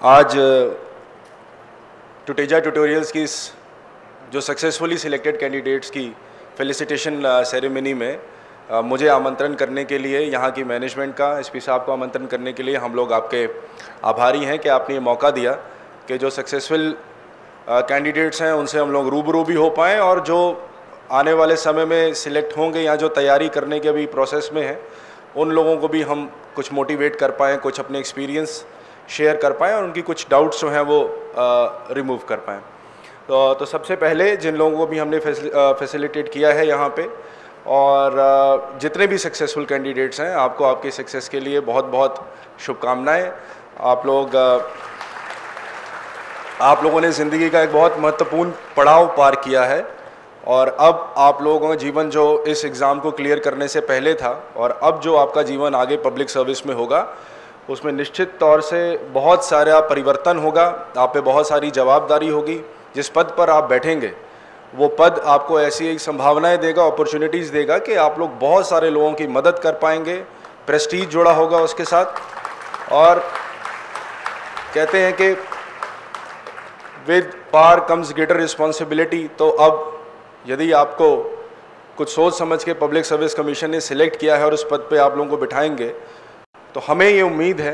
आज टुटेजा ट्यूटोरियल्स की जो सक्सेसफुली सिलेक्टेड कैंडिडेट्स की फेलिसिटेशन सेरेमनी में मुझे आमंत्रण करने के लिए यहाँ की मैनेजमेंट का एसपी साहब को आमंत्रण करने के लिए हम लोग आपके आभारी हैं कि आपने ये मौका दिया कि जो सक्सेसफुल कैंडिडेट्स हैं उनसे हम लोग रूबरू भी हो पाएँ और जो आने वाले समय में सिलेक्ट होंगे या जो तैयारी करने के अभी प्रोसेस में हैं उन लोगों को भी हम कुछ मोटिवेट कर पाएँ, कुछ अपने एक्सपीरियंस शेयर कर पाएँ और उनकी कुछ डाउट्स जो हैं वो रिमूव कर पाएँ। तो सबसे पहले जिन लोगों को भी हमने फैसिलिटेट किया है यहाँ पे और जितने भी सक्सेसफुल कैंडिडेट्स हैं, आपको आपके सक्सेस के लिए बहुत बहुत शुभकामनाएं। आप लोगों ने ज़िंदगी का एक बहुत महत्वपूर्ण पड़ाव पार किया है और अब आप लोगों का जीवन जो इस एग्ज़ाम को क्लियर करने से पहले था और अब जो आपका जीवन आगे पब्लिक सर्विस में होगा उसमें निश्चित तौर से बहुत सारा परिवर्तन होगा, आप पे बहुत सारी जवाबदारी होगी। जिस पद पर आप बैठेंगे वो पद आपको ऐसी एक संभावनाएं देगा, अपॉर्चुनिटीज़ देगा कि आप लोग बहुत सारे लोगों की मदद कर पाएंगे, प्रेस्टीज जुड़ा होगा उसके साथ। और कहते हैं कि with power comes greater responsibility. तो अब यदि आपको कुछ सोच समझ के पब्लिक सर्विस कमीशन ने सिलेक्ट किया है और उस पद पे आप लोगों को बिठाएंगे तो हमें ये उम्मीद है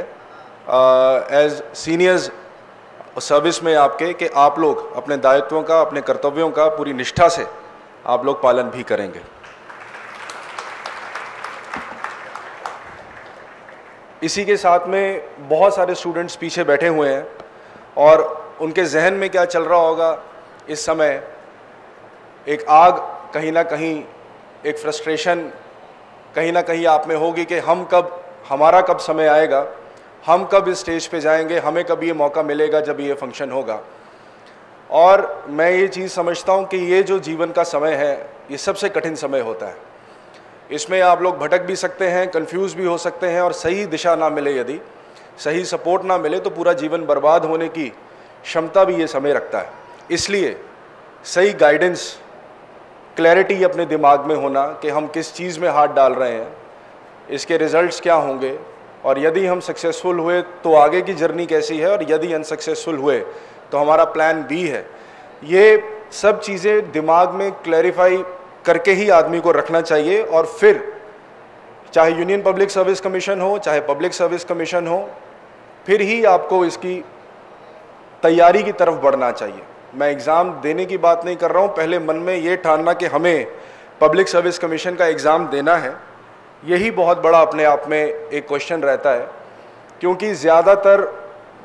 एज सीनियर्स सर्विस में आपके कि आप लोग अपने दायित्वों का, अपने कर्तव्यों का पूरी निष्ठा से आप लोग पालन भी करेंगे। इसी के साथ में बहुत सारे स्टूडेंट्स पीछे बैठे हुए हैं और उनके जहन में क्या चल रहा होगा इस समय, एक आग कहीं ना कहीं, एक फ्रस्ट्रेशन कहीं ना कहीं आप में होगी कि हमारा कब समय आएगा, हम कब इस स्टेज पे जाएंगे, हमें कब ये मौका मिलेगा जब ये फंक्शन होगा। और मैं ये चीज़ समझता हूँ कि ये जो जीवन का समय है ये सबसे कठिन समय होता है। इसमें आप लोग भटक भी सकते हैं, कंफ्यूज भी हो सकते हैं और सही दिशा ना मिले, यदि सही सपोर्ट ना मिले तो पूरा जीवन बर्बाद होने की क्षमता भी ये समय रखता है। इसलिए सही गाइडेंस, क्लैरिटी अपने दिमाग में होना कि हम किस चीज़ में हाथ डाल रहे हैं, इसके रिजल्ट्स क्या होंगे और यदि हम सक्सेसफुल हुए तो आगे की जर्नी कैसी है और यदि अनसक्सेसफुल हुए तो हमारा प्लान बी है। ये सब चीज़ें दिमाग में क्लैरिफाई करके ही आदमी को रखना चाहिए और फिर चाहे यूनियन पब्लिक सर्विस कमीशन हो, चाहे पब्लिक सर्विस कमीशन हो, फिर ही आपको इसकी तैयारी की तरफ बढ़ना चाहिए। मैं एग्ज़ाम देने की बात नहीं कर रहा हूँ, पहले मन में ये ठानना कि हमें पब्लिक सर्विस कमीशन का एग्ज़ाम देना है, यही बहुत बड़ा अपने आप में एक क्वेश्चन रहता है। क्योंकि ज़्यादातर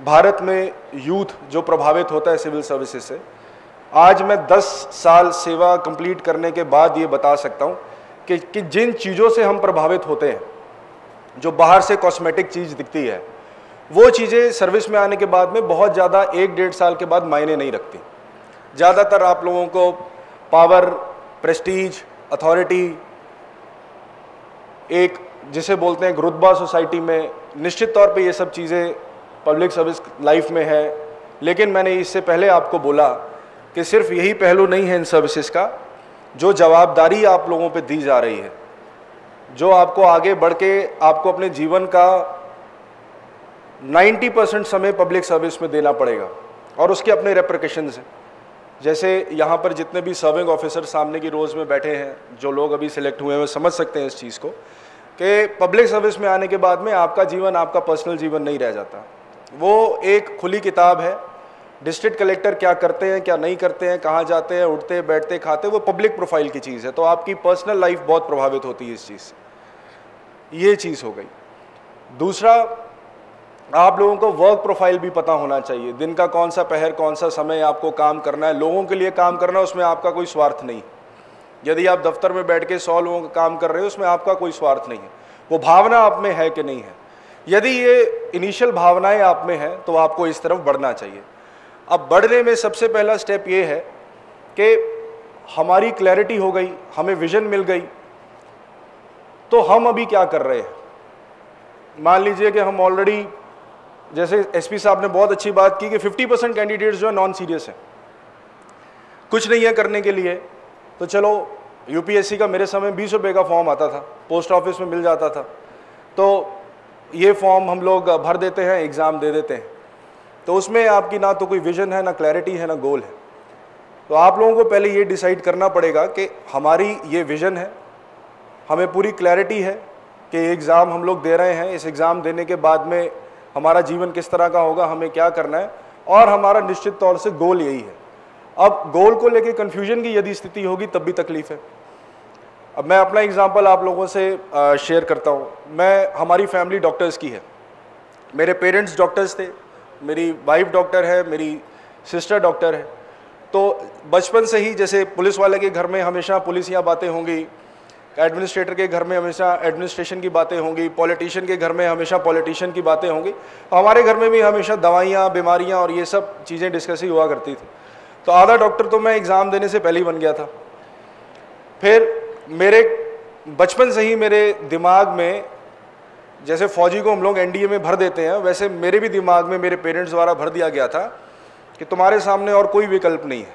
भारत में यूथ जो प्रभावित होता है सिविल सर्विसेज से, आज मैं 10 साल सेवा कंप्लीट करने के बाद ये बता सकता हूँ कि जिन चीज़ों से हम प्रभावित होते हैं, जो बाहर से कॉस्मेटिक चीज़ दिखती है, वो चीज़ें सर्विस में आने के बाद में बहुत ज़्यादा 1-1.5 साल के बाद मायने नहीं रखती। ज़्यादातर आप लोगों को पावर, प्रेस्टीज, अथॉरिटी, एक जिसे बोलते हैं रुतबा सोसाइटी में, निश्चित तौर पे ये सब चीज़ें पब्लिक सर्विस लाइफ में है। लेकिन मैंने इससे पहले आपको बोला कि सिर्फ यही पहलू नहीं है इन सर्विसेज का, जो जवाबदारी आप लोगों पे दी जा रही है, जो आपको आगे बढ़ के आपको अपने जीवन का 90% समय पब्लिक सर्विस में देना पड़ेगा और उसके अपने रेपरकशंस हैं। जैसे यहाँ पर जितने भी सर्विंग ऑफिसर सामने की रोज़ में बैठे हैं, जो लोग अभी सिलेक्ट हुए हैं, वो समझ सकते हैं इस चीज़ को कि पब्लिक सर्विस में आने के बाद में आपका जीवन, आपका पर्सनल जीवन नहीं रह जाता। वो एक खुली किताब है। डिस्ट्रिक्ट कलेक्टर क्या करते हैं, क्या नहीं करते हैं, कहाँ जाते हैं, उठते बैठते खाते, वो पब्लिक प्रोफाइल की चीज़ है। तो आपकी पर्सनल लाइफ बहुत प्रभावित होती है इस चीज़ से। ये चीज़ हो गई। दूसरा, आप लोगों को वर्क प्रोफाइल भी पता होना चाहिए। दिन का कौन सा पहर, कौन सा समय आपको काम करना है, लोगों के लिए काम करना है, उसमें आपका कोई स्वार्थ नहीं। यदि आप दफ्तर में बैठ के 100 लोगों का काम कर रहे हो, उसमें आपका कोई स्वार्थ नहीं है। वो भावना आप में है कि नहीं है। यदि ये इनिशियल भावनाएं आप में हैं तो आपको इस तरफ बढ़ना चाहिए। अब बढ़ने में सबसे पहला स्टेप ये है कि हमारी क्लैरिटी हो गई, हमें विजन मिल गई, तो हम अभी क्या कर रहे हैं। मान लीजिए कि हम ऑलरेडी, जैसे एसपी साहब ने बहुत अच्छी बात की कि 50% कैंडिडेट्स जो है नॉन सीरियस हैं, कुछ नहीं है करने के लिए। तो चलो, यूपीएससी का मेरे समय 20 रुपये का फॉर्म आता था, पोस्ट ऑफिस में मिल जाता था, तो ये फॉर्म हम लोग भर देते हैं, एग्ज़ाम दे देते हैं। तो उसमें आपकी ना तो कोई विजन है, ना क्लैरिटी है, ना गोल है। तो आप लोगों को पहले ये डिसाइड करना पड़ेगा कि हमारी ये विजन है, हमें पूरी क्लैरिटी है कि एग्ज़ाम हम लोग दे रहे हैं, इस एग्ज़ाम देने के बाद में हमारा जीवन किस तरह का होगा, हमें क्या करना है, और हमारा निश्चित तौर से गोल यही है। अब गोल को लेके कन्फ्यूजन की यदि स्थिति होगी तब भी तकलीफ है। अब मैं अपना एग्जांपल आप लोगों से शेयर करता हूँ। हमारी फैमिली डॉक्टर्स की है, मेरे पेरेंट्स डॉक्टर्स थे, मेरी वाइफ डॉक्टर है, मेरी सिस्टर डॉक्टर है। तो बचपन से ही जैसे पुलिस वाले के घर में हमेशा पुलिसिया बातें होंगी, एडमिनिस्ट्रेटर के घर में हमेशा एडमिनिस्ट्रेशन की बातें होंगी, पॉलिटिशियन के घर में हमेशा पॉलिटिशियन की बातें होंगी। हमारे घर में भी हमेशा दवाइयाँ, बीमारियाँ और ये सब चीज़ें डिस्कस ही हुआ करती थी। तो आधा डॉक्टर तो मैं एग्ज़ाम देने से पहले ही बन गया था। फिर मेरे बचपन से ही मेरे दिमाग में, जैसे फौजी को हम लोग एनडीए में भर देते हैं, वैसे मेरे भी दिमाग में मेरे पेरेंट्स द्वारा भर दिया गया था कि तुम्हारे सामने और कोई विकल्प नहीं है,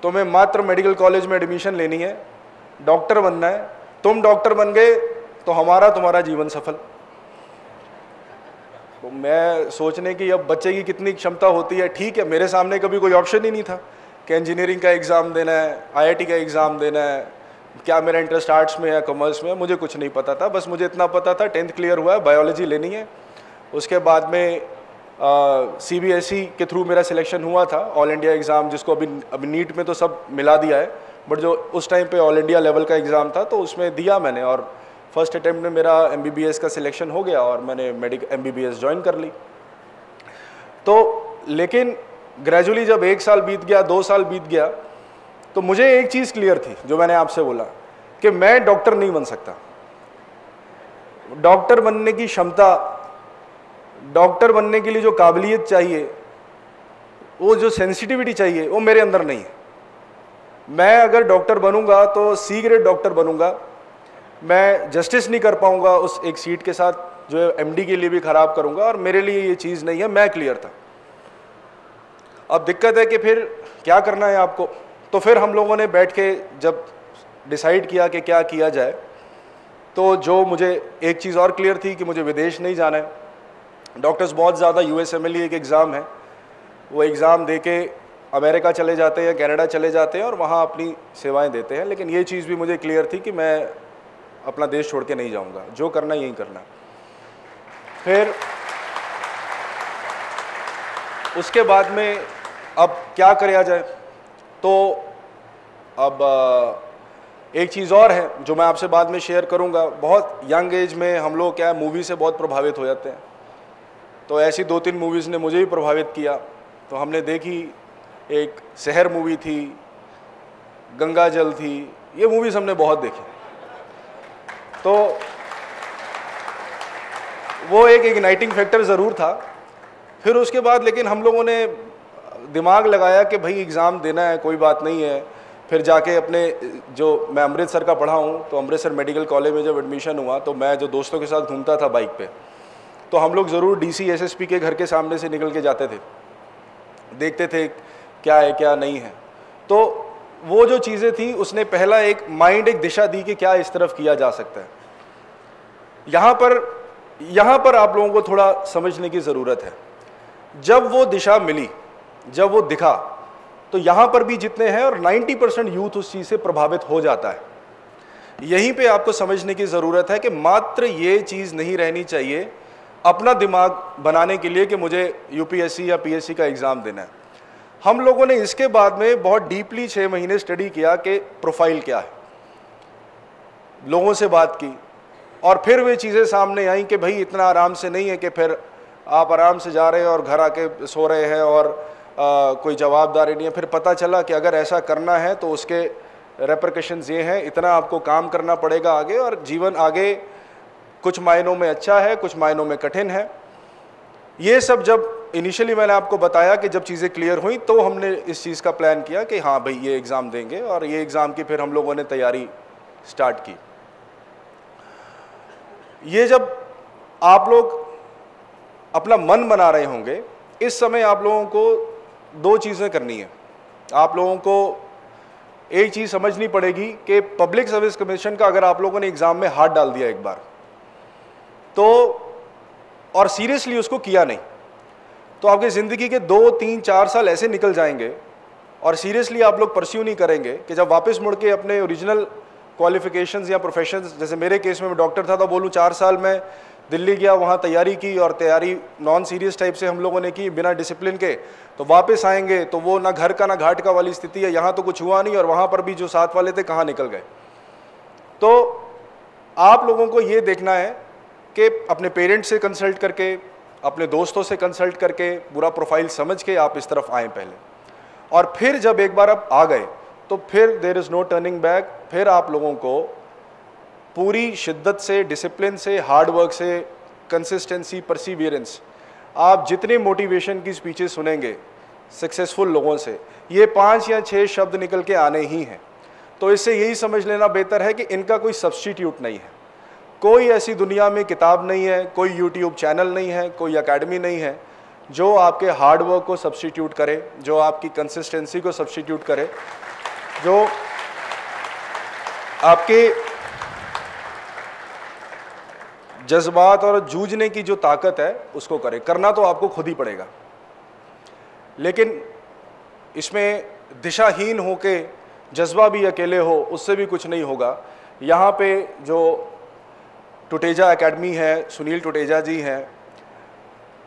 तुम्हें मात्र मेडिकल कॉलेज में एडमिशन लेनी है, डॉक्टर बनना है। तुम डॉक्टर बन गए तो तुम्हारा जीवन सफल। तो मैं सोचने की अब बच्चे की कितनी क्षमता होती है। ठीक है, मेरे सामने कभी कोई ऑप्शन ही नहीं था कि इंजीनियरिंग का एग्ज़ाम देना है, आईआईटी का एग्ज़ाम देना है, क्या मेरा इंटरेस्ट आर्ट्स में या कॉमर्स में, मुझे कुछ नहीं पता था। बस मुझे इतना पता था 10th क्लियर हुआ है, बायोलॉजी लेनी है। उसके बाद में सीबीएसई के थ्रू मेरा सिलेक्शन हुआ था, ऑल इंडिया एग्ज़ाम, जिसको अभी नीट में तो सब मिला दिया है, बट जो उस टाइम पे ऑल इंडिया लेवल का एग्ज़ाम था तो उसमें दिया मैंने, और फर्स्ट अटैम्प्ट में मेरा एमबीबीएस का सिलेक्शन हो गया और मैंने एमबीबीएस ज्वाइन कर ली। तो लेकिन ग्रेजुअली जब 1 साल बीत गया, 2 साल बीत गया, तो मुझे एक चीज़ क्लियर थी जो मैंने आपसे बोला कि मैं डॉक्टर नहीं बन सकता। डॉक्टर बनने की क्षमता, डॉक्टर बनने के लिए जो काबिलियत चाहिए, वो जो सेंसिटिविटी चाहिए, वो मेरे अंदर नहीं है। मैं अगर डॉक्टर बनूंगा तो सी ग्रेड डॉक्टर बनूंगा, मैं जस्टिस नहीं कर पाऊंगा उस एक सीट के साथ, जो एमडी के लिए भी खराब करूंगा, और मेरे लिए ये चीज़ नहीं है। मैं क्लियर था। अब दिक्कत है कि फिर क्या करना है आपको। तो फिर हम लोगों ने बैठ के जब डिसाइड किया कि क्या किया जाए, तो जो मुझे एक चीज़ और क्लियर थी कि मुझे विदेश नहीं जाना है। डॉक्टर्स बहुत ज़्यादा यूएसएमएलई एक एग्ज़ाम है, वो एग्ज़ाम दे के अमेरिका चले जाते हैं, कनाडा चले जाते हैं और वहाँ अपनी सेवाएं देते हैं। लेकिन ये चीज़ भी मुझे क्लियर थी कि मैं अपना देश छोड़ के नहीं जाऊँगा, जो करना यही करना। फिर उसके बाद में अब क्या किया जाए, तो अब एक चीज़ और है जो मैं आपसे बाद में शेयर करूंगा। बहुत यंग एज में हम लोग क्या है, मूवी से बहुत प्रभावित हो जाते हैं। तो ऐसी 2-3 मूवीज़ ने मुझे भी प्रभावित किया। तो हमने देखी, एक शहर मूवी थी, गंगा जल थी, ये मूवीज़ हमने बहुत देखी। तो वो एक इग्नाइटिंग फैक्टर ज़रूर था। फिर उसके बाद लेकिन हम लोगों ने दिमाग लगाया कि भाई एग्ज़ाम देना है, कोई बात नहीं है। फिर जाके अपने, जो मैं अमृतसर का पढ़ा हूँ, तो अमृतसर मेडिकल कॉलेज में जब एडमिशन हुआ तो मैं जो दोस्तों के साथ घूमता था बाइक पे, तो हम लोग ज़रूर डीसी एसएसपी के घर के सामने से निकल के जाते थे, देखते थे क्या है क्या नहीं है। तो वो जो चीज़ें थी उसने पहला एक माइंड, एक दिशा दी कि क्या इस तरफ किया जा सकता है। यहाँ पर आप लोगों को थोड़ा समझने की ज़रूरत है। जब वो दिशा मिली, जब वो दिखा, तो यहाँ पर भी जितने हैं और 90% यूथ उस चीज़ से प्रभावित हो जाता है। यहीं पे आपको समझने की ज़रूरत है कि मात्र ये चीज़ नहीं रहनी चाहिए अपना दिमाग बनाने के लिए कि मुझे यूपीएससी या पीएससी का एग्ज़ाम देना है। हम लोगों ने इसके बाद में बहुत डीपली 6 महीने स्टडी किया कि प्रोफाइल क्या है, लोगों से बात की, और फिर वे चीज़ें सामने आई कि भाई इतना आराम से नहीं है कि फिर आप आराम से जा रहे हैं और घर आके सो रहे हैं और कोई जवाबदारी नहीं है। फिर पता चला कि अगर ऐसा करना है तो उसके रेपरकशंस ये हैं, इतना आपको काम करना पड़ेगा आगे, और जीवन आगे कुछ मायनों में अच्छा है, कुछ मायनों में कठिन है। ये सब जब इनिशियली मैंने आपको बताया कि जब चीज़ें क्लियर हुई तो हमने इस चीज़ का प्लान किया कि हाँ भाई ये एग्ज़ाम देंगे, और ये एग्ज़ाम की फिर हम लोगों ने तैयारी स्टार्ट की। ये जब आप लोग अपना मन बना रहे होंगे, इस समय आप लोगों को 2 चीज़ें करनी है। आप लोगों को एक चीज़ समझनी पड़ेगी कि पब्लिक सर्विस कमीशन का अगर आप लोगों ने एग्ज़ाम में हाथ डाल दिया एक बार तो, और सीरियसली उसको किया नहीं, तो आपकी ज़िंदगी के 2, 3, 4 साल ऐसे निकल जाएंगे और सीरियसली आप लोग परस्यू नहीं करेंगे कि जब वापस मुड़ के अपने ओरिजिनल क्वालिफिकेशंस या प्रोफेशंस, जैसे मेरे केस में मैं डॉक्टर था तो बोलूँ 4 साल में दिल्ली गया, वहाँ तैयारी की और तैयारी नॉन सीरियस टाइप से हम लोगों ने की बिना डिसिप्लिन के, तो वापस आएंगे तो वो ना घर का ना घाट का वाली स्थिति है। यहाँ तो कुछ हुआ नहीं और वहाँ पर भी जो साथ वाले थे कहाँ निकल गए। तो आप लोगों को ये देखना है कि अपने पेरेंट्स से कंसल्ट करके, अपने दोस्तों से कंसल्ट करके, पूरा प्रोफाइल समझ के आप इस तरफ आएँ पहले, और फिर जब एक बार आप आ गए तो फिर there is no turning back. फिर आप लोगों को पूरी शिद्दत से, डिसिप्लिन से, हार्ड वर्क से, कंसिस्टेंसी, परसिवियरेंस, आप जितने मोटिवेशन की स्पीचेस सुनेंगे सक्सेसफुल लोगों से, ये 5 या 6 शब्द निकल के आने ही हैं। तो इससे यही समझ लेना बेहतर है कि इनका कोई सब्स्टिट्यूट नहीं है। कोई ऐसी दुनिया में किताब नहीं है, कोई यूट्यूब चैनल नहीं है, कोई अकेडमी नहीं है जो आपके हार्ड वर्क को सब्स्टिट्यूट करे, जो आपकी कंसिस्टेंसी को सब्स्टिट्यूट करे, जो आपके जज्बात और जूझने की जो ताकत है उसको करे। करना तो आपको खुद ही पड़ेगा, लेकिन इसमें दिशाहीन होके जज्बा भी अकेले हो उससे भी कुछ नहीं होगा। यहाँ पे जो टुटेजा एकेडमी है, सुनील टुटेजा जी हैं,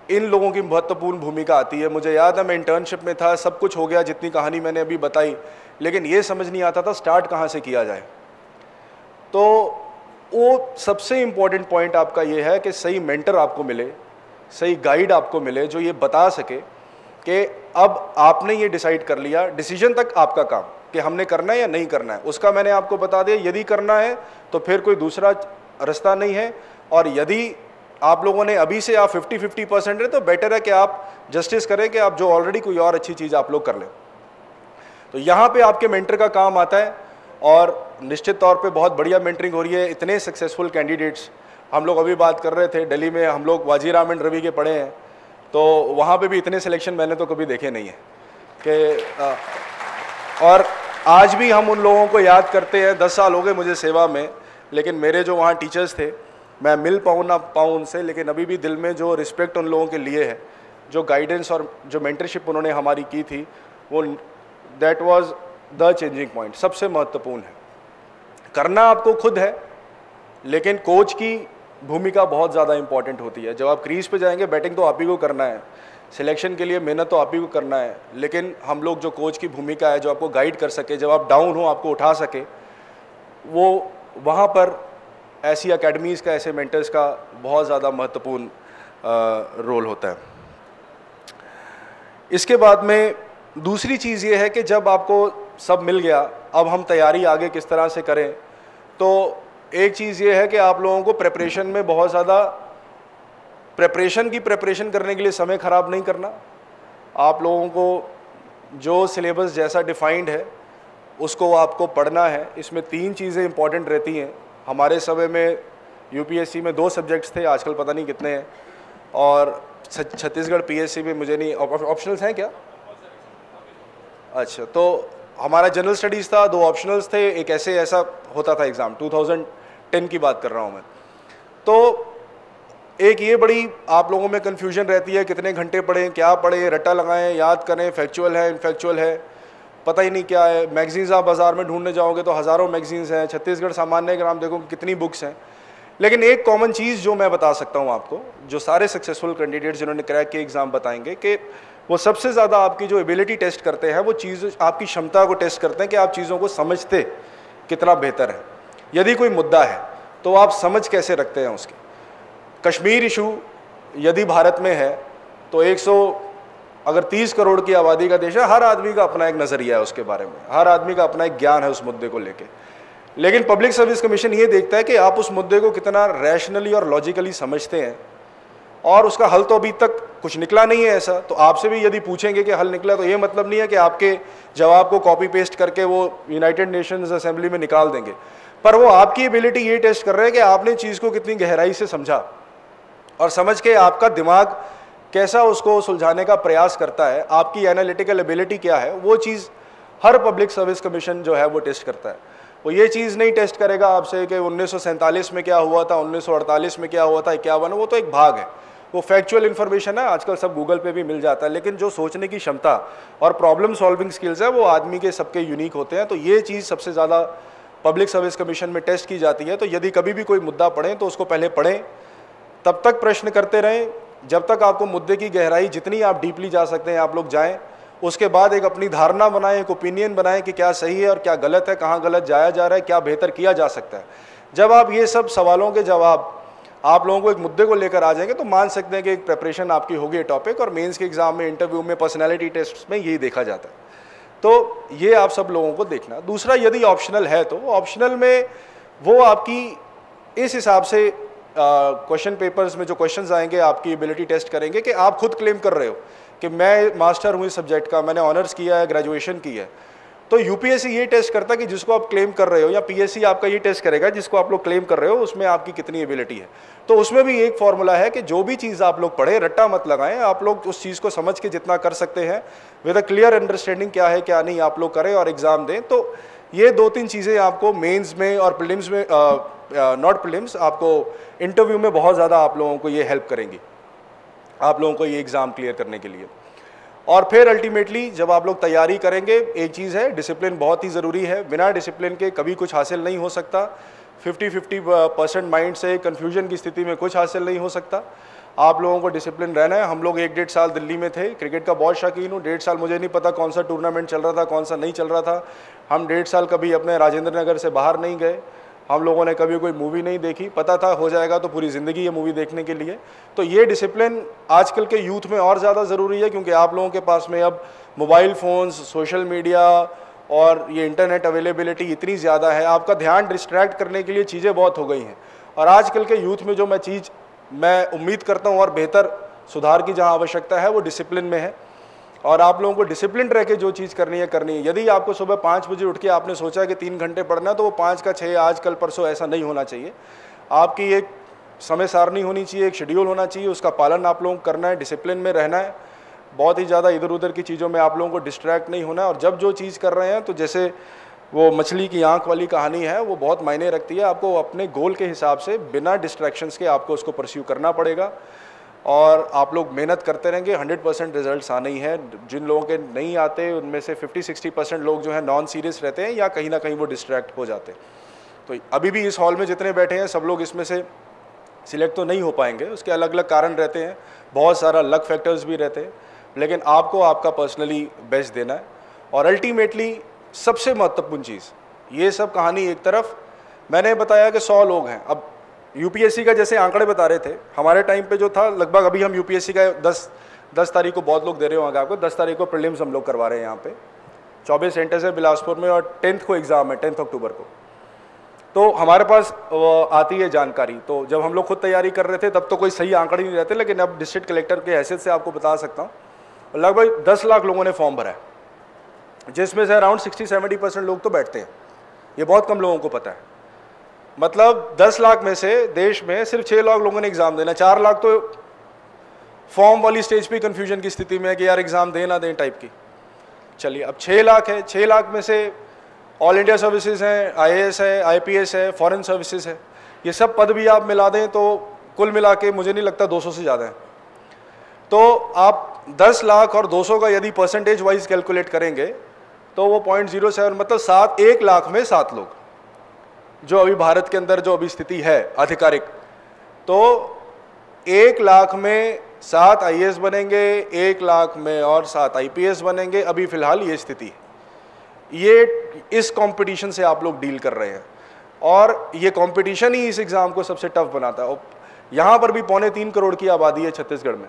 इन लोगों की महत्वपूर्ण भूमिका आती है। मुझे याद है मैं इंटर्नशिप में था, सब कुछ हो गया जितनी कहानी मैंने अभी बताई, लेकिन ये समझ नहीं आता था स्टार्ट कहाँ से किया जाए। तो वो सबसे इम्पोर्टेंट पॉइंट आपका ये है कि सही मेंटर आपको मिले, सही गाइड आपको मिले जो ये बता सके कि अब आपने ये डिसाइड कर लिया, डिसीजन तक आपका काम कि हमने करना है या नहीं करना है, उसका मैंने आपको बता दिया। यदि करना है तो फिर कोई दूसरा रास्ता नहीं है, और यदि आप लोगों ने अभी से आप 50-50% है तो बेटर है कि आप जस्टिस करें कि आप जो ऑलरेडी कोई और अच्छी चीज़ आप लोग कर लें। तो यहाँ पे आपके मेंटर का काम आता है, और निश्चित तौर पे बहुत बढ़िया मेंटरिंग हो रही है। इतने सक्सेसफुल कैंडिडेट्स, हम लोग अभी बात कर रहे थे दिल्ली में, हम लोग वाजीराम एंड रवि के पढ़े हैं, तो वहाँ पे भी इतने सिलेक्शन मैंने तो कभी देखे नहीं है कि और आज भी हम उन लोगों को याद करते हैं। 10 साल हो गए मुझे सेवा में, लेकिन मेरे जो वहाँ टीचर्स थे, मैं मिल पाऊँ ना पाऊँ उनसे, लेकिन अभी भी दिल में जो रिस्पेक्ट उन लोगों के लिए है, जो गाइडेंस और जो मेंटरशिप उन्होंने हमारी की थी, वो that was the changing point. सबसे महत्वपूर्ण है, करना आपको खुद है, लेकिन कोच की भूमिका बहुत ज़्यादा इंपॉर्टेंट होती है। जब आप क्रीज पे जाएंगे, बैटिंग तो आप ही को करना है, सिलेक्शन के लिए मेहनत तो आप ही को करना है, लेकिन हम लोग जो कोच की भूमिका है, जो आपको गाइड कर सके, जब आप डाउन हो आपको उठा सके, वो वहाँ पर ऐसी एकेडमीज़ का, ऐसे मेंटर्स का बहुत ज़्यादा महत्वपूर्ण रोल होता है। इसके बाद में दूसरी चीज़ ये है कि जब आपको सब मिल गया, अब हम तैयारी आगे किस तरह से करें, तो एक चीज़ ये है कि आप लोगों को प्रिपरेशन में बहुत ज़्यादा प्रिपरेशन करने के लिए समय ख़राब नहीं करना। आप लोगों को जो सिलेबस जैसा डिफाइंड है उसको आपको पढ़ना है। इसमें 3 चीज़ें इंपॉर्टेंट रहती हैं। हमारे समय में यूपीएससी में 2 सब्जेक्ट्स थे, आजकल पता नहीं कितने हैं, और छत्तीसगढ़ पीएससी में मुझे नहीं, ऑप्शनल्स हैं क्या? अच्छा, तो हमारा जनरल स्टडीज़ था, 2 ऑप्शनल्स थे, एक ऐसा होता था एग्ज़ाम। 2010 की बात कर रहा हूँ मैं। तो एक ये बड़ी आप लोगों में कन्फ्यूजन रहती है, कितने घंटे पढ़ें, क्या पढ़ें, रट्टा लगाएं, याद करें, फैक्चुअल है, इनफैक्चुअल है, पता ही नहीं क्या है। मैगजीन्स आप बाज़ार में ढूंढने जाओगे तो हज़ारों मैगजीन्स हैं। छत्तीसगढ़ सामान्य ग्राम देखो कितनी बुक्स हैं। लेकिन एक कॉमन चीज़ जो मैं बता सकता हूँ आपको, जो सारे सक्सेसफुल कैंडिडेट्स जिन्होंने क्रैक के एग्ज़ाम बताएंगे, कि वो सबसे ज़्यादा आपकी जो एबिलिटी टेस्ट करते हैं, वो चीज़ आपकी क्षमता को टेस्ट करते हैं कि आप चीज़ों को समझते कितना बेहतर है। यदि कोई मुद्दा है तो आप समझ कैसे रखते हैं उसकी। कश्मीर इशू यदि भारत में है तो 130 करोड़ की आबादी का देश है, हर आदमी का अपना एक नज़रिया है उसके बारे में, हर आदमी का अपना एक ज्ञान है उस मुद्दे को लेके। लेकिन पब्लिक सर्विस कमीशन ये देखता है कि आप उस मुद्दे को कितना रैशनली और लॉजिकली समझते हैं, और उसका हल तो अभी तक कुछ निकला नहीं है ऐसा। तो आपसे भी यदि पूछेंगे कि हल निकला, तो ये मतलब नहीं है कि आपके जवाब को कॉपी पेस्ट करके वो यूनाइटेड नेशंस असेंबली में निकाल देंगे, पर वो आपकी एबिलिटी ये टेस्ट कर रहे हैं कि आपने चीज़ को कितनी गहराई से समझा, और समझ के आपका दिमाग कैसा उसको सुलझाने का प्रयास करता है, आपकी एनालिटिकल एबिलिटी क्या है, वो चीज़ हर पब्लिक सर्विस कमीशन जो है वो टेस्ट करता है। वो ये चीज़ नहीं टेस्ट करेगा आपसे कि 1947 में क्या हुआ था, 1948 में क्या हुआ था, 51, वो तो एक भाग है। वो फैक्चुअल इन्फॉर्मेशन है, आजकल सब गूगल पे भी मिल जाता है, लेकिन जो सोचने की क्षमता और प्रॉब्लम सॉल्विंग स्किल्स है वो आदमी के सबके यूनिक होते हैं। तो ये चीज़ सबसे ज़्यादा पब्लिक सर्विस कमीशन में टेस्ट की जाती है। तो यदि कभी भी कोई मुद्दा पढ़ें तो उसको पहले पढ़ें, तब तक प्रश्न करते रहें जब तक आपको मुद्दे की गहराई जितनी आप डीपली जा सकते हैं आप लोग जाएं। उसके बाद एक अपनी धारणा बनाएं, एक ओपिनियन बनाएं कि क्या सही है और क्या गलत है, कहाँ गलत जाया जा रहा है, क्या बेहतर किया जा सकता है। जब आप ये सब सवालों के जवाब आप लोगों को एक मुद्दे को लेकर आ जाएंगे तो मान सकते हैं कि एक प्रिपरेशन आपकी होगी टॉपिक, और मेंस के एग्जाम में, इंटरव्यू में, पर्सनैलिटी टेस्ट में यही देखा जाता है। तो ये आप सब लोगों को देखना। दूसरा, यदि ऑप्शनल है तो ऑप्शनल में वो आपकी इस हिसाब से क्वेश्चन पेपर्स में जो क्वेश्चंस आएंगे आपकी एबिलिटी टेस्ट करेंगे कि आप खुद क्लेम कर रहे हो कि मैं मास्टर हूँ इस सब्जेक्ट का, मैंने ऑनर्स किया है, ग्रेजुएशन की है। तो यूपीएससी ये टेस्ट करता है कि जिसको आप क्लेम कर रहे हो, या पीएससी आपका ये टेस्ट करेगा जिसको आप लोग क्लेम कर रहे हो उसमें आपकी कितनी एबिलिटी है। तो उसमें भी एक फॉर्मूला है कि जो भी चीज़ आप लोग पढ़े रट्टा मत लगाएं, आप लोग उस चीज़ को समझ के जितना कर सकते हैं विद अ क्लियर अंडरस्टैंडिंग क्या है क्या नहीं आप लोग करें और एग्ज़ाम दें। तो ये 2-3 चीज़ें आपको मेंस में और प्रीलिम्स में, नॉट प्रीलिम्स, आपको इंटरव्यू में बहुत ज़्यादा आप लोगों को ये हेल्प करेंगी, आप लोगों को ये एग्ज़ाम क्लियर करने के लिए। और फिर अल्टीमेटली जब आप लोग तैयारी करेंगे, एक चीज़ है, डिसिप्लिन बहुत ही ज़रूरी है। बिना डिसिप्लिन के कभी कुछ हासिल नहीं हो सकता। 50-50% माइंड से कन्फ्यूजन की स्थिति में कुछ हासिल नहीं हो सकता। आप लोगों को डिसिप्लिन रहना है। हम लोग 1-1.5 साल दिल्ली में थे, क्रिकेट का बहुत शौकीन हूँ। 1.5 साल मुझे नहीं पता कौन सा टूर्नामेंट चल रहा था, कौन सा नहीं चल रहा था। हम 1.5 साल कभी अपने राजेंद्र नगर से बाहर नहीं गए। हम लोगों ने कभी कोई मूवी नहीं देखी, पता था हो जाएगा तो पूरी ज़िंदगी ये मूवी देखने के लिए। तो ये डिसिप्लिन आजकल के यूथ में और ज़्यादा ज़रूरी है, क्योंकि आप लोगों के पास में अब मोबाइल फ़ोन्स, सोशल मीडिया और ये इंटरनेट अवेलेबिलिटी इतनी ज़्यादा है, आपका ध्यान डिस्ट्रैक्ट करने के लिए चीज़ें बहुत हो गई हैं। और आजकल के यूथ में जो मैं उम्मीद करता हूँ और बेहतर सुधार की जहाँ आवश्यकता है वो डिसिप्लिन में है। और आप लोगों को डिसिप्लिन रह के जो चीज़ करनी है। यदि आपको सुबह 5 बजे उठ के आपने सोचा कि 3 घंटे पढ़ना है तो वो 5 का 6 आज कल परसों ऐसा नहीं होना चाहिए। आपकी एक समय सारणी होनी चाहिए, एक शेड्यूल होना चाहिए, उसका पालन आप लोगों को करना है, डिसिप्लिन में रहना है। बहुत ही ज़्यादा इधर उधर की चीज़ों में आप लोगों को डिस्ट्रैक्ट नहीं होना है। और जब जो चीज़ कर रहे हैं तो जैसे वो मछली की आँख वाली कहानी है, वो बहुत मायने रखती है। आपको अपने गोल के हिसाब से बिना डिस्ट्रैक्शंस के आपको उसको परस्यू करना पड़ेगा और आप लोग मेहनत करते रहेंगे। 100% रिजल्ट्स आने ही हैं। जिन लोगों के नहीं आते उनमें से 50-60% लोग जो है नॉन सीरियस रहते हैं या कहीं ना कहीं वो डिस्ट्रैक्ट हो जाते हैं। तो अभी भी इस हॉल में जितने बैठे हैं सब लोग इसमें से सिलेक्ट तो नहीं हो पाएंगे, उसके अलग अलग कारण रहते हैं, बहुत सारा लक फैक्टर्स भी रहते हैं, लेकिन आपको आपका पर्सनली बेस्ट देना है। और अल्टीमेटली सबसे महत्वपूर्ण चीज़, ये सब कहानी एक तरफ, मैंने बताया कि 100 लोग हैं। अब यूपीएससी का जैसे आंकड़े बता रहे थे, हमारे टाइम पे जो था लगभग, अभी हम यूपीएससी का 10 तारीख को बहुत लोग दे रहे होंगे आपको, 10 तारीख को प्रीलिम्स हम लोग करवा रहे हैं यहाँ पे। 24 सेंटर्स है बिलासपुर में और 10th को एग्ज़ाम है, 10 अक्टूबर को। तो हमारे पास आती है जानकारी। तो जब हम लोग खुद तैयारी कर रहे थे तब तो कोई सही आंकड़े नहीं रहते, लेकिन अब डिस्ट्रिक्ट कलेक्टर के हैसियत से आपको बता सकता हूँ लगभग 10 लाख लोगों ने फॉर्म भरा है, जिसमें से अराउंड 60-70% लोग तो बैठते हैं। ये बहुत कम लोगों को पता है। मतलब 10 लाख में से देश में सिर्फ 6 लाख लोगों ने एग्ज़ाम देना, 4 लाख तो फॉर्म वाली स्टेज पे कंफ्यूजन की स्थिति में है कि यार एग्ज़ाम दें ना दें टाइप की। चलिए अब 6 लाख है, 6 लाख में से ऑल इंडिया सर्विसेज हैं, IAS है, IPS है, फॉरेन सर्विसेज है, ये सब पद भी आप मिला दें तो कुल मिला के मुझे नहीं लगता 200 से ज़्यादा है। तो आप 10 लाख और 200 का यदि परसेंटेज वाइज कैलकुलेट करेंगे तो वो 0.07, मतलब 1 लाख में 7 लोग जो अभी भारत के अंदर जो अभी स्थिति है आधिकारिक, तो 1 लाख में 7 IAS बनेंगे, 1 लाख में और 7 IPS बनेंगे। अभी फिलहाल ये स्थिति है। ये इस कंपटीशन से आप लोग डील कर रहे हैं और ये कंपटीशन ही इस एग्ज़ाम को सबसे टफ बनाता है। यहाँ पर भी 3.25 करोड़ की आबादी है छत्तीसगढ़ में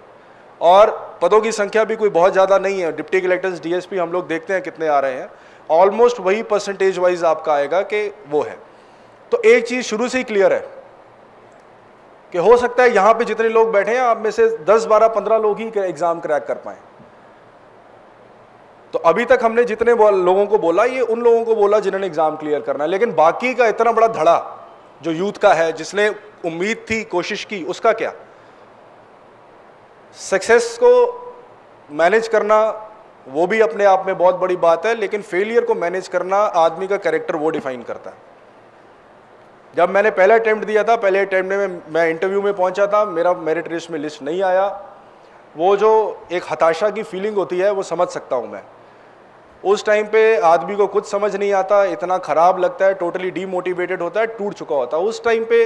और पदों की संख्या भी कोई बहुत ज़्यादा नहीं है। डिप्टी कलेक्टर्स, DSP हम लोग देखते हैं कितने आ रहे हैं, ऑलमोस्ट वही परसेंटेज वाइज आपका आएगा कि वो है। तो एक चीज़ शुरू से ही क्लियर है कि हो सकता है यहाँ पे जितने लोग बैठे हैं आप में से 10, 12, 15 लोग ही एग्ज़ाम क्रैक कर पाएँ। तो अभी तक हमने जितने लोगों को बोला ये उन लोगों को बोला जिन्होंने एग्ज़ाम क्लियर करना है, लेकिन बाकी का इतना बड़ा धड़ा जो यूथ का है, जिसने उम्मीद थी, कोशिश की, उसका क्या? सक्सेस को मैनेज करना वो भी अपने आप में बहुत बड़ी बात है, लेकिन फेलियर को मैनेज करना आदमी का कैरेक्टर वो डिफाइन करता है। जब मैंने पहला अटेम्प्ट दिया था, पहले अटेम्प्ट में मैं इंटरव्यू में पहुंचा था, मेरा मेरिट लिस्ट में लिस्ट नहीं आया। वो जो एक हताशा की फीलिंग होती है वो समझ सकता हूं मैं। उस टाइम पे आदमी को कुछ समझ नहीं आता, इतना खराब लगता है, टोटली डीमोटिवेटेड होता है, टूट चुका होता है। उस टाइम पे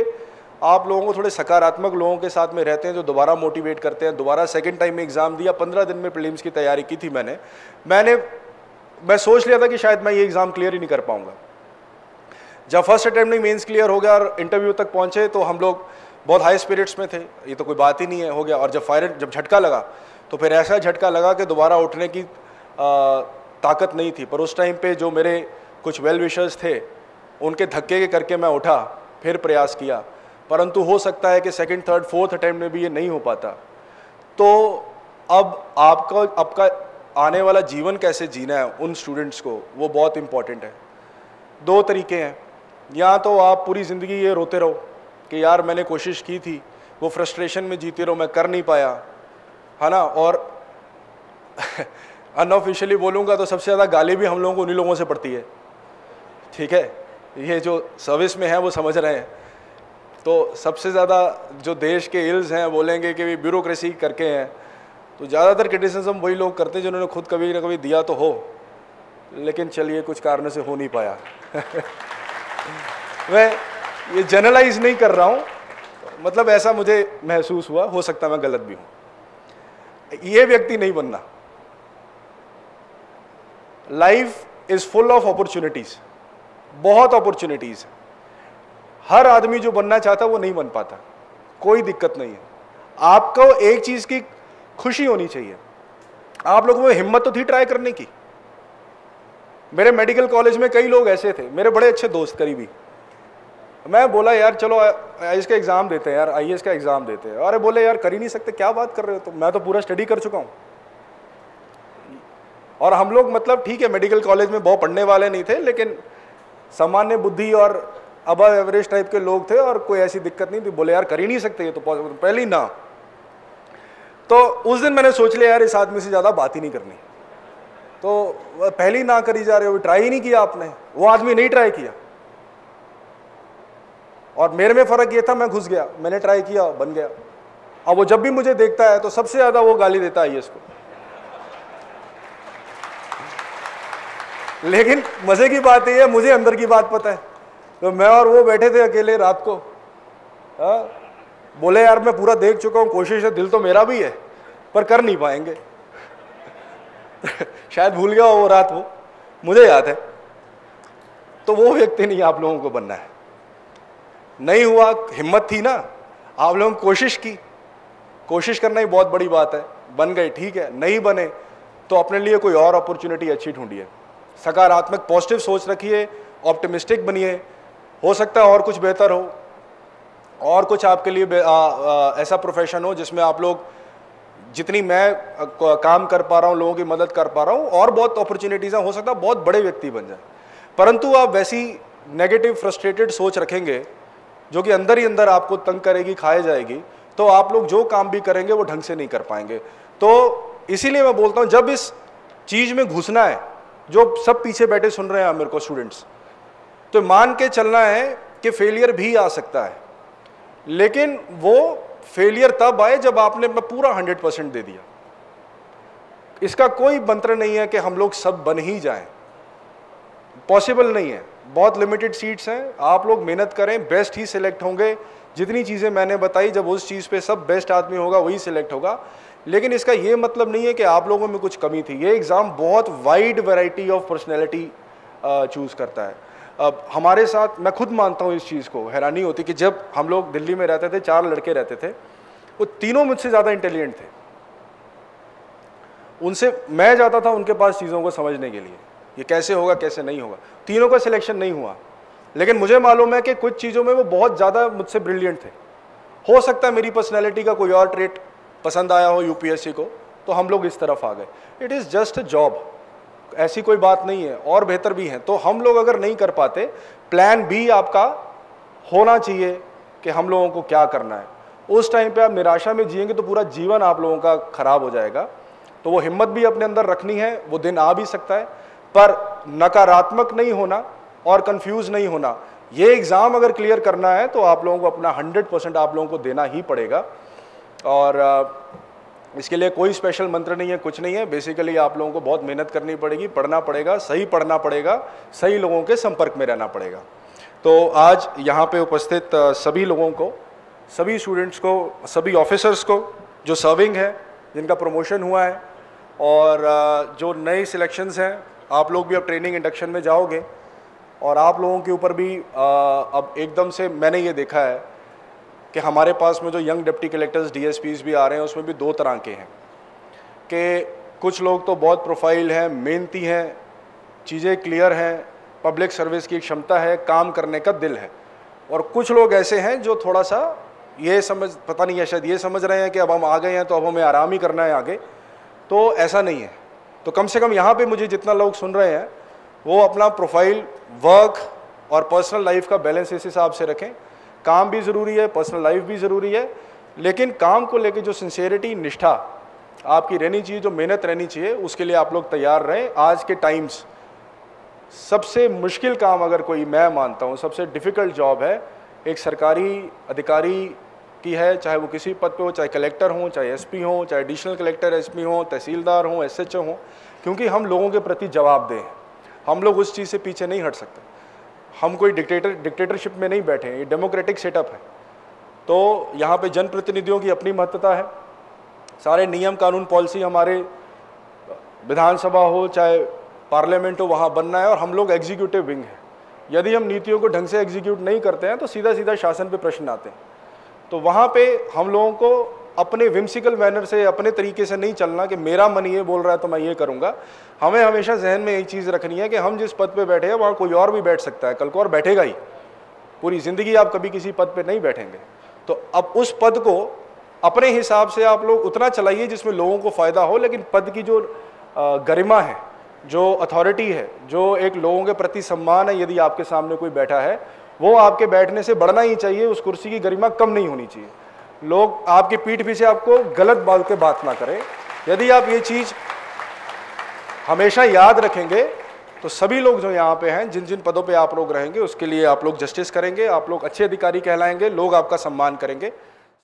आप लोगों को थोड़े सकारात्मक लोगों के साथ में रहते हैं जो दोबारा मोटिवेट करते हैं। दोबारा सेकंड टाइम में एग्ज़ाम दिया, 15 दिन में प्रीलिम्स की तैयारी की थी मैं सोच लिया था कि शायद मैं ये एग्ज़ाम क्लियर ही नहीं कर पाऊंगा। जब फर्स्ट अटेम्प्ट में मेंस क्लियर हो गया और इंटरव्यू तक पहुंचे तो हम लोग बहुत हाई स्पिरिट्स में थे, ये तो कोई बात ही नहीं है, हो गया। और जब झटका लगा तो फिर ऐसा झटका लगा कि दोबारा उठने की ताकत नहीं थी। पर उस टाइम पे जो मेरे कुछ वेल विशर्स थे, उनके धक्के के करके मैं उठा, फिर प्रयास किया। परंतु हो सकता है कि सेकंड, थर्ड, फोर्थ अटेम्प्ट में भी ये नहीं हो पाता। तो अब आपका आने वाला जीवन कैसे जीना है उन स्टूडेंट्स को, वो बहुत इंपॉर्टेंट है। दो तरीके हैं, या तो आप पूरी ज़िंदगी ये रोते रहो कि यार मैंने कोशिश की थी, वो फ्रस्ट्रेशन में जीते रहो, मैं कर नहीं पाया, है ना। और अनऑफिशियली बोलूँगा तो सबसे ज़्यादा गाली भी हम लोगों को उन्हीं लोगों से पड़ती है, ठीक है। ये जो सर्विस में है वो समझ रहे हैं। तो सबसे ज़्यादा जो देश के इल्स हैं बोलेंगे कि भी ब्यूरोक्रेसी करके हैं, तो ज़्यादातर क्रिटिसिज्म वही लोग करते हैं जिन्होंने खुद कभी ना कभी दिया तो हो, लेकिन चलिए कुछ कारणों से हो नहीं पाया। मैं ये जनरलाइज नहीं कर रहा हूँ, मतलब ऐसा मुझे महसूस हुआ, हो सकता मैं गलत भी हूँ। ये व्यक्ति नहीं बनना। Life is full of opportunities, बहुत अपॉर्चुनिटीज। हर आदमी जो बनना चाहता वो नहीं बन पाता, कोई दिक्कत नहीं है। आपको एक चीज की खुशी होनी चाहिए। आप लोगों में हिम्मत तो थी ट्राई करने की। मेरे मेडिकल कॉलेज में कई लोग ऐसे थे, मेरे बड़े अच्छे दोस्त करीबी। मैं बोला यार चलो आईएएस का एग्जाम देते हैं यार, आईएएस का एग्जाम देते हैं। अरे बोले यार कर ही नहीं सकते, क्या बात कर रहे हो, तो मैं तो पूरा स्टडी कर चुका हूं। और हम लोग मतलब ठीक है मेडिकल कॉलेज में बहुत पढ़ने वाले नहीं थे, लेकिन सामान्य बुद्धि और अबव एवरेज टाइप के लोग थे और कोई ऐसी दिक्कत नहीं थी। बोले यार कर ही नहीं सकते, ये तो पहले ही ना। तो उस दिन मैंने सोच लिया यार इस आदमी से ज़्यादा बात ही नहीं करनी। तो पहले ही ना करी जा रहे हो, ट्राई ही नहीं किया आपने। वो आदमी नहीं ट्राई किया और मेरे में फ़र्क ये था, मैं घुस गया, मैंने ट्राई किया, बन गया। अब वो जब भी मुझे देखता है तो सबसे ज़्यादा वो गाली देता है आईएएस को। लेकिन मज़े की बात ये है, मुझे अंदर की बात पता है। तो मैं और वो बैठे थे अकेले रात को, बोले यार मैं पूरा देख चुका हूँ, कोशिश है, दिल तो मेरा भी है, पर कर नहीं पाएंगे। शायद भूल गया वो रात, वो मुझे याद है। तो वो व्यक्ति नहीं आप लोगों को बनना है। नहीं हुआ, हिम्मत थी ना, आप लोगों ने कोशिश की, कोशिश करना ही बहुत बड़ी बात है। बन गए ठीक है, नहीं बने तो अपने लिए कोई और अपॉर्चुनिटी अच्छी ढूंढिए। सकारात्मक पॉजिटिव सोच रखिए, ऑप्टिमिस्टिक बनिए। हो सकता है और कुछ बेहतर हो, और कुछ आपके लिए ऐसा प्रोफेशन हो जिसमें आप लोग, जितनी मैं काम कर पा रहा हूँ, लोगों की मदद कर पा रहा हूँ, और बहुत अपॉर्चुनिटीज़ हैं, हो सकता है बहुत बड़े व्यक्ति बन जाए। परंतु आप वैसी नेगेटिव फ्रस्ट्रेटेड सोच रखेंगे जो कि अंदर ही अंदर आपको तंग करेगी, खाए जाएगी, तो आप लोग जो काम भी करेंगे वो ढंग से नहीं कर पाएंगे। तो इसीलिए मैं बोलता हूँ जब इस चीज़ में घुसना है, जो सब पीछे बैठे सुन रहे हैं मेरे को स्टूडेंट्स, तो मान के चलना है कि फेलियर भी आ सकता है, लेकिन वो फेलियर तब आए जब आपने अपना पूरा 100% दे दिया। इसका कोई मंत्र नहीं है कि हम लोग सब बन ही जाएं, पॉसिबल नहीं है। बहुत लिमिटेड सीट्स हैं, आप लोग मेहनत करें, बेस्ट ही सिलेक्ट होंगे। जितनी चीज़ें मैंने बताई, जब उस चीज़ पे सब बेस्ट आदमी होगा वही सिलेक्ट होगा। लेकिन इसका ये मतलब नहीं है कि आप लोगों में कुछ कमी थी। ये एग्ज़ाम बहुत wide variety of personality choose करता है। अब हमारे साथ, मैं खुद मानता हूँ इस चीज़ को, हैरानी होती कि जब हम लोग दिल्ली में रहते थे, 4 लड़के रहते थे, वो तीनों मुझसे ज़्यादा इंटेलिजेंट थे। उनसे मैं जाता था उनके पास चीज़ों को समझने के लिए, ये कैसे होगा कैसे नहीं होगा। तीनों का सिलेक्शन नहीं हुआ, लेकिन मुझे मालूम है कि कुछ चीज़ों में वो बहुत ज़्यादा मुझसे ब्रिलियंट थे। हो सकता है मेरी पर्सनैलिटी का कोई और ट्रेट पसंद आया हो यूपीएससी को, तो हम लोग इस तरफ आ गए। It is just a job, ऐसी कोई बात नहीं है, और बेहतर भी हैं। तो हम लोग अगर नहीं कर पाते, प्लान बी आपका होना चाहिए कि हम लोगों को क्या करना है। उस टाइम पे आप निराशा में जिएंगे तो पूरा जीवन आप लोगों का खराब हो जाएगा। तो वो हिम्मत भी अपने अंदर रखनी है, वो दिन आ भी सकता है, पर नकारात्मक नहीं होना और कंफ्यूज नहीं होना। ये एग्ज़ाम अगर क्लियर करना है तो आप लोगों को अपना 100% आप लोगों को देना ही पड़ेगा। और इसके लिए कोई स्पेशल मंत्र नहीं है, कुछ नहीं है। बेसिकली आप लोगों को बहुत मेहनत करनी पड़ेगी, पढ़ना पड़ेगा, सही पढ़ना पड़ेगा, सही लोगों के संपर्क में रहना पड़ेगा। तो आज यहाँ पे उपस्थित सभी लोगों को, सभी स्टूडेंट्स को, सभी ऑफिसर्स को जो सर्विंग है, जिनका प्रमोशन हुआ है, और जो नए सिलेक्शंस हैं, आप लोग भी अब ट्रेनिंग इंडक्शन में जाओगे। और आप लोगों के ऊपर भी अब एकदम से मैंने ये देखा है कि हमारे पास में जो यंग डिप्टी कलेक्टर्स डीएसपीज भी आ रहे हैं, उसमें भी दो तरह के हैं कि कुछ लोग तो बहुत प्रोफाइल हैं, मेहनती हैं, चीज़ें क्लियर हैं, पब्लिक सर्विस की क्षमता है, काम करने का दिल है। और कुछ लोग ऐसे हैं जो थोड़ा सा ये पता नहीं है, शायद ये समझ रहे हैं कि अब हम आ गए हैं तो अब हमें आराम ही करना है आगे। तो ऐसा नहीं है। तो कम से कम यहाँ पे मुझे जितना लोग सुन रहे हैं वो अपना प्रोफाइल, वर्क और पर्सनल लाइफ का बैलेंस इस हिसाब से रखें। काम भी ज़रूरी है, पर्सनल लाइफ भी ज़रूरी है, लेकिन काम को लेके जो सिंसियरिटी, निष्ठा आपकी रहनी चाहिए, जो मेहनत रहनी चाहिए, उसके लिए आप लोग तैयार रहें। आज के टाइम्स सबसे मुश्किल काम अगर कोई मैं मानता हूँ, सबसे डिफ़िकल्ट जॉब है एक सरकारी अधिकारी की है, चाहे वो किसी पद पे हो, चाहे कलेक्टर हो, चाहे एसपी हो, चाहे एडिशनल कलेक्टर एसपी हो, तहसीलदार हो, एसएचओ हो, क्योंकि हम लोगों के प्रति जवाबदेह हैं। हम लोग उस चीज़ से पीछे नहीं हट सकते। हम कोई डिक्टेटरशिप में नहीं बैठे हैं, ये डेमोक्रेटिक सेटअप है। तो यहाँ पे जनप्रतिनिधियों की अपनी महत्ता है। सारे नियम कानून पॉलिसी हमारे विधानसभा हो चाहे पार्लियामेंट हो, वहाँ बनना है, और हम लोग एग्जीक्यूटिव विंग हैं। यदि हम नीतियों को ढंग से एग्जीक्यूट नहीं करते हैं तो सीधा सीधा शासन पे प्रश्न आते हैं। तो वहाँ पे हम लोगों को अपने विम्सिकल मैनर से, अपने तरीके से नहीं चलना कि मेरा मन ये बोल रहा है तो मैं ये करूँगा। हमें हमेशा जहन में एक चीज़ रखनी है कि हम जिस पद पे बैठे हैं वहाँ कोई और भी बैठ सकता है कल को, और बैठेगा ही। पूरी ज़िंदगी आप कभी किसी पद पे नहीं बैठेंगे। तो अब उस पद को अपने हिसाब से आप लोग उतना चलाइए जिसमें लोगों को फ़ायदा हो, लेकिन पद की जो गरिमा है, जो अथॉरिटी है, जो एक लोगों के प्रति सम्मान है, यदि आपके सामने कोई बैठा है, वो आपके बैठने से बढ़ना ही चाहिए। उस कुर्सी की गरिमा कम नहीं होनी चाहिए। लोग आपकी पीठ पीछे आपको गलत बात के बात ना करें। यदि आप ये चीज़ हमेशा याद रखेंगे तो सभी लोग जो यहाँ पे हैं, जिन जिन पदों पे आप लोग रहेंगे, उसके लिए आप लोग जस्टिस करेंगे, आप लोग अच्छे अधिकारी कहलाएंगे, लोग आपका सम्मान करेंगे।